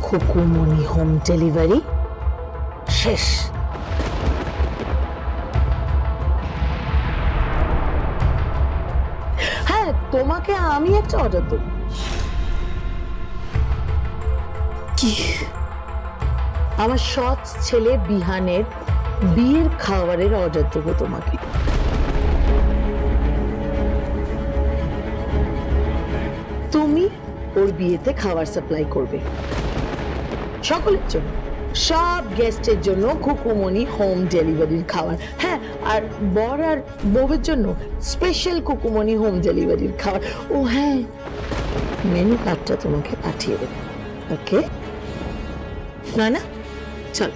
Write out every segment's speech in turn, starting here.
Khukumoni home delivery শেষ। হ্যাঁ, তোমাকে আমি একটা অর্ডার দেব। কি? আমার সৎ ছেলে বিহানের বিয়ের খাবারের অর্ডার দেবো তোমাকে। তুমি ওর বিয়েতে খাবার সাপ্লাই করবে সকলের জন্য, সব গেস্টের জন্য খুকুমনি হোম ডেলিভারির খাবার। হ্যাঁ, আর বর আর বউয়ের জন্য স্পেশাল খুকুমনি হোম ডেলিভারির খাবার। ও হ্যাঁ, মেনু কার্ডটা তোমাকে পাঠিয়ে দেবে। ওকে না না, চল।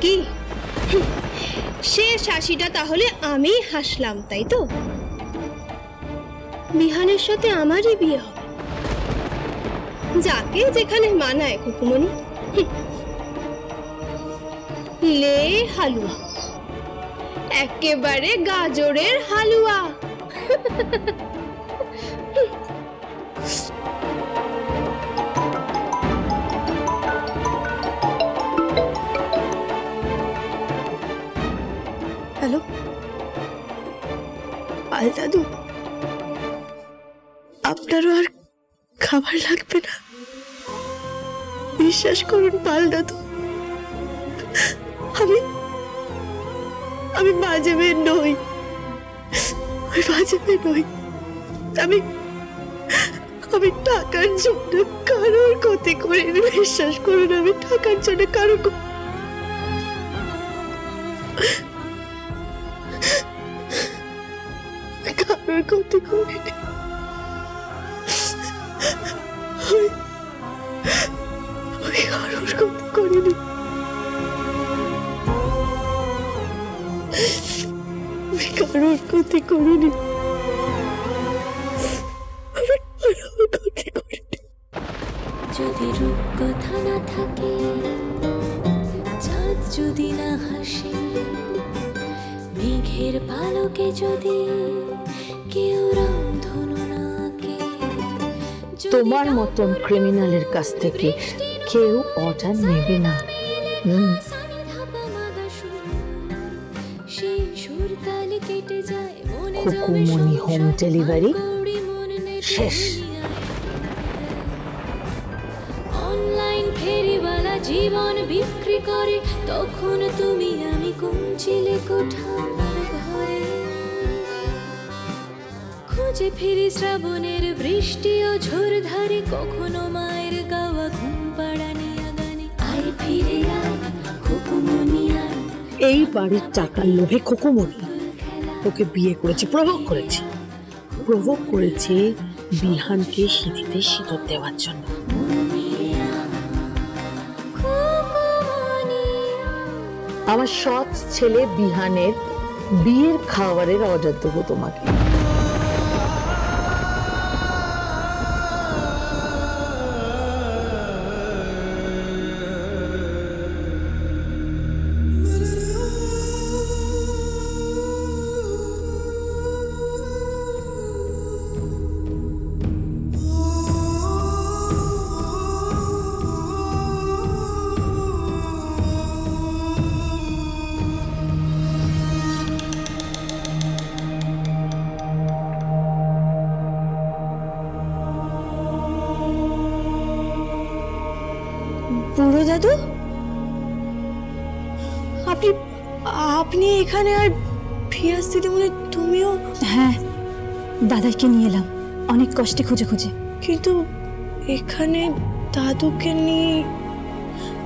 কি শেষ হাসিটা তাহলে আমি হাসলাম, তাই তো? বিহানের সাথে আমারই বিয়ে হবে, যাকে যেখানে মানায় খুকুমনি। লে হালুয়া, একেবারে গাজরের হালুয়া। হ্যালো পাল দাদু, আপনারও আর খাবার লাগবে না, বিশ্বাস করুন পাল দাদু। আমি বাজে মেয়ে নই, আমি টাকার জন্য কারোর ক্ষতি করিনি। বিশ্বাস করুন, আমি টাকার জন্য কারোর ক্ষতি করিনি। কারোর ক্ষতি করিনি। কারোর ক্ষতি করিনি। যদি রূপকথা না থাকে, চাঁদ যদি না হাসে, মেঘের পালকে যদি কেউ রামধনু না আঁকে, তোমার মতন ক্রিমিনালের কাছ থেকে কেউ অর্ডার নেবে না। খুকুমনি হোম ডেলিভারি শেষ। অনলাইন ফেরিওয়ালা জীবন বিক্রি করে, তখন তুমি আমি কুঞ্চিলে কোঠার ঘরে খুঁজে ফিরি শ্রাবণের বৃষ্টি ও ঝোর ধারে, কখনো মায়ের গাওয়া ঘুম পাড়ানি গানে, আয় ফিরে আয় খুকুমনি আয়। এই বাড়ির টাকার লোভে খুকুমনি ওকে বিয়ে করেছে, প্রভোগ করেছে বিহানকে সিঁথিতে সিঁদুর দেওয়ার জন্য। আমার সৎ ছেলে বিহানের বিয়ের খাবারের অর্ডার দেবো তোমাকে। বুড়ো দাদু, আপনি এখানে? আর ফিয়াজ দিদিমণি তুমিও? হ্যাঁ, দাদাকে নিয়ে এলাম অনেক কষ্টে খুঁজে খুঁজে। কিন্তু এখানে দাদুকে নিয়ে?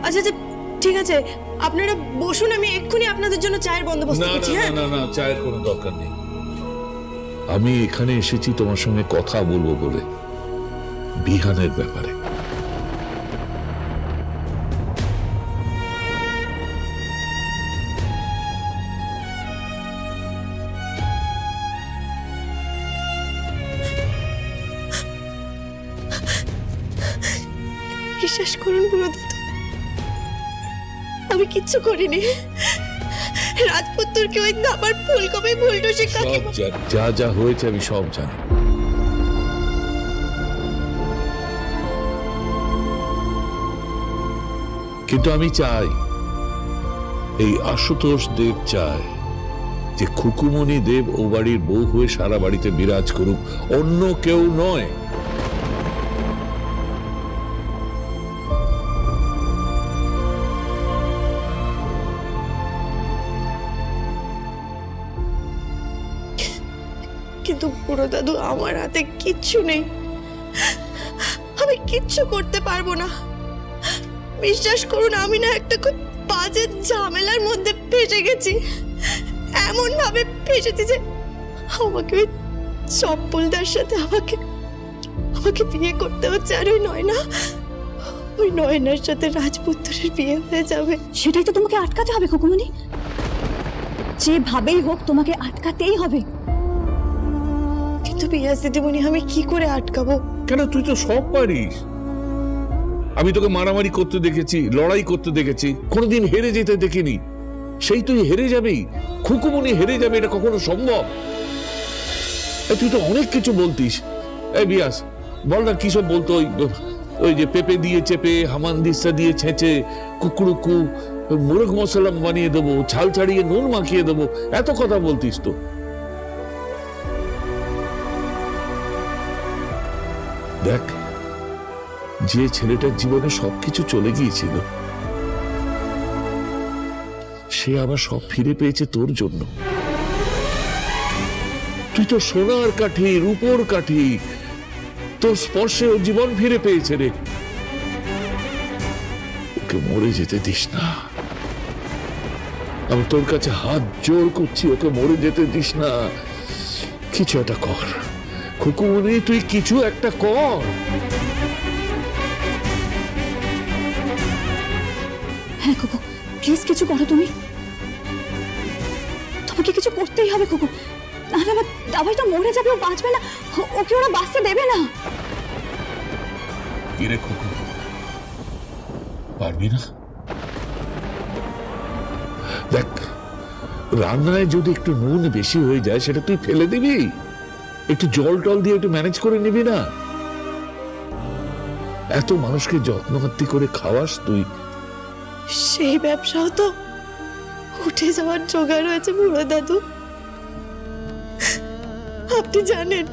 আচ্ছা আচ্ছা, ঠিক আছে, আপনারা বসুন, আমি এক্ষুনি আপনাদের জন্য চায়ের বন্দোবস্ত করছি। হ্যাঁ না না, চায়ের কোনো দরকার নেই। আমি এখানে এসেছি তোমার সঙ্গে কথা বলবো বলে, বিহানের ব্যাপারে। বিশ্বাস করুন বুড়ো দাদু, আমি কিচ্ছু করিনি। রাজপুত্রকে ওই দাবার ফুলকপি ফুলটুসি যা যা হয়েছে আমি সব জানি। কিন্তু আমি চাই, এই আশুতোষ দেব চায় যে খুকুমণি দেব ও বাড়ির বউ হয়ে সারা বাড়িতে বিরাজ করুক, অন্য কেউ নয়। কিন্তু বুড়ো দাদু, আমার হাতে কিচ্ছু নেই, আমি কিচ্ছু করতে পারবো না। বিশ্বাস করুন, আমি না একটা খুব বাজে ঝামেলার মধ্যে ফেসে গেছি, এমন ভাবে ফেসেছি যে আমাকে ওই চপ্পলদার সাথে আমাকে বিয়ে করতে হচ্ছে। আর ওই নয়নার সাথে রাজপুত্রের বিয়ে হয়ে যাবে। সেটাই তো তোমাকে আটকাতে হবে খুকুমণি, যেভাবেই হোক তোমাকে আটকাতেই হবে। কিন্তু পিয়াস দিদিমণি, আমি কি করে আটকাবো? কেন, তুই তো সব পারিস। আমি তোকে মারামারি করতে দেখেছি, লড়াই করতে দেখেছি, কোনোদিন হেরে যেতে দেখিনি। সেই তুই হেরে যাবি, খুকুমণি হেরে যাবে, এটা কখনো সম্ভব? তুই তো অনেক কিছু বলতিস। এই বিয়াস, বল না কি সব বলতো? ওই যে পেঁপে দিয়ে চেপে, হামানদিস্তা দিয়ে ছেঁচে, কুকুরুকু মুরগ মশলা বানিয়ে দেবো, ছাল ছাড়িয়ে নুন মাখিয়ে দেবো, এত কথা বলতিস তো। দেখ, যে ছেলেটার জীবনে সবকিছু চলে গিয়েছিল, সে আবার সব ফিরে পেয়েছে তোর জন্য। তুই তো সোনার কাঠি, রূপোর কাঠি, তোর স্পর্শে ও জীবন ফিরে পেয়েছে রে। ওকে মরে যেতে দিস না। আমি তোর কাছে হাত জোর করছি, ওকে মরে যেতে দিস না। কিছু একটা কর খুকুমণি, তুই কিছু একটা কর। হ্যাঁ খুকু, প্লিজ কিছু করো তুমি। তোমাকে কিছু করতেই হবে খুকু, নাহলে আমার দাবাইটা মরে যাবে, ও বাঁচবে না, ওকে ওরা বাঁচতে দেবে না। কি রে খুকু, পারবি না? দেখ, রান্নায় যদি একটু নুন বেশি হয়ে যায়, সেটা তুই ফেলে দিবি, একটু জল টল দিয়ে একটু ম্যানেজ করে নিবি না? এত মানুষকে যত্নকাত্তি করে খাওয়াস তুই। সেই ব্যবসাও তো উঠে যাওয়ার জোগাড় হয়েছে বুড়ো দাদু। আপনি জানেন,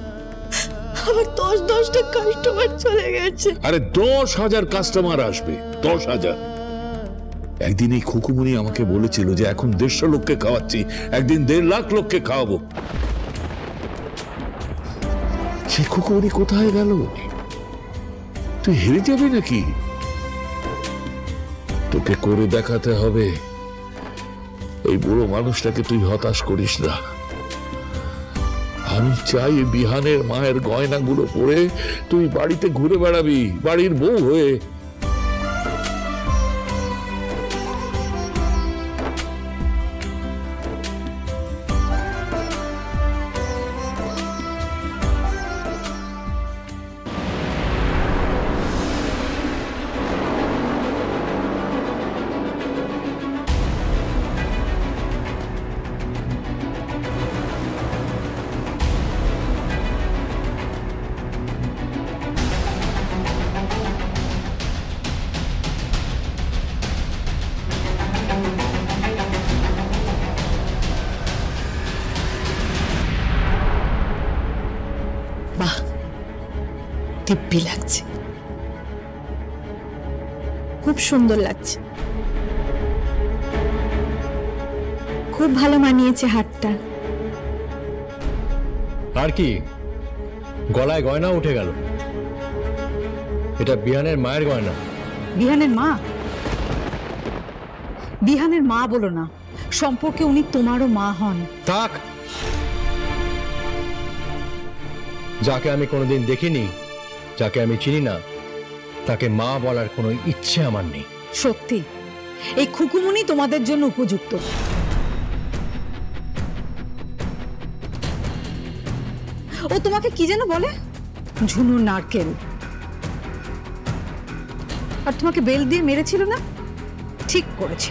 আমার 10-10টা কাস্টমার চলে গেছে। আরে 10,000 কাস্টমার আসবে, 10,000। একদিন এই খুকুমণি আমাকে বলেছিল যে এখন 150 লোককে খাওয়াচ্ছি, একদিন 1.5 লাখ লোককে খাওয়াবো। সেই খুকুমণি কোথায় গেল? তুই হেরে যাবি নাকি? তোকে করে দেখাতে হবে। এই বুড়ো মানুষটাকে তুই হতাশ করিস না। আমি চাই বিহানের মায়ের গয়নাগুলো পরে তুই বাড়িতে ঘুরে বেড়াবি, বাড়ির বউ হয়ে। বাহ, দিব্যি লাগছে, খুব সুন্দর লাগছে, খুব ভালো মানিয়েছে হাতটা। আর কি, গলায় গয়না উঠে গেল। এটা বিহানের মায়ের গয়না। বিহানের মা? বিহানের মা বলো না, সম্পর্কে উনি তোমারও মা হন। থাক, যাকে আমি কোনোদিন দেখিনি, যাকে আমি চিনি না, তাকে মা বলার কোনো ইচ্ছে আমার নেই। সত্যি এই খুকুমনি তোমাদের জন্য উপযুক্ত। ও তোমাকে কি যেন বলে? ঝুনু নারকেল। আর তোমাকে বেল দিয়ে মেরেছিল না? ঠিক করেছে।